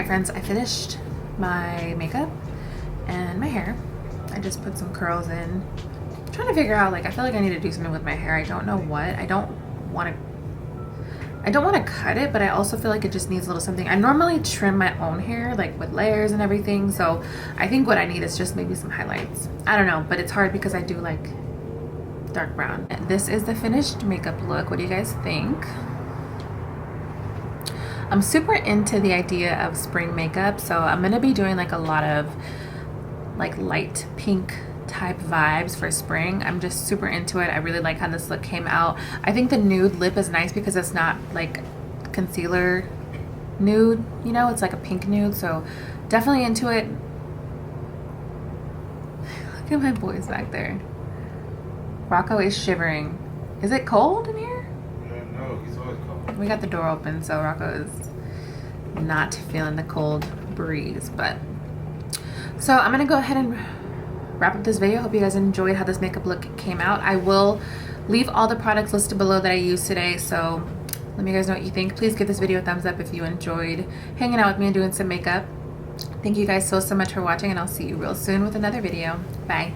Alright friends, I finished my makeup and my hair. I just put some curls in. I'm trying to figure out, like, I feel like I need to do something with my hair. I don't know what. I don't want to cut it, but I also feel like it just needs a little something. I normally trim my own hair, like with layers and everything, so I think what I need is just maybe some highlights. I don't know, but it's hard because I do like dark brown. And this is the finished makeup look. What do you guys think? I'm super into the idea of spring makeup, so I'm gonna be doing like a lot of like light pink type vibes for spring. I'm just super into it. I really like how this look came out. I think the nude lip is nice because it's not like concealer nude, you know, it's like a pink nude, so definitely into it. Look at my boys back there. Rocco is shivering. Is it cold in here? No, he's always cold. We got the door open, so Rocco is not feeling the cold breeze, but so I'm gonna go ahead and wrap up this video. Hope you guys enjoyed how this makeup look came out. I will leave all the products listed below that I used today, so let me guys know what you think. Please give this video a thumbs up if you enjoyed hanging out with me and doing some makeup. Thank you guys so much for watching, and I'll see you real soon with another video. Bye.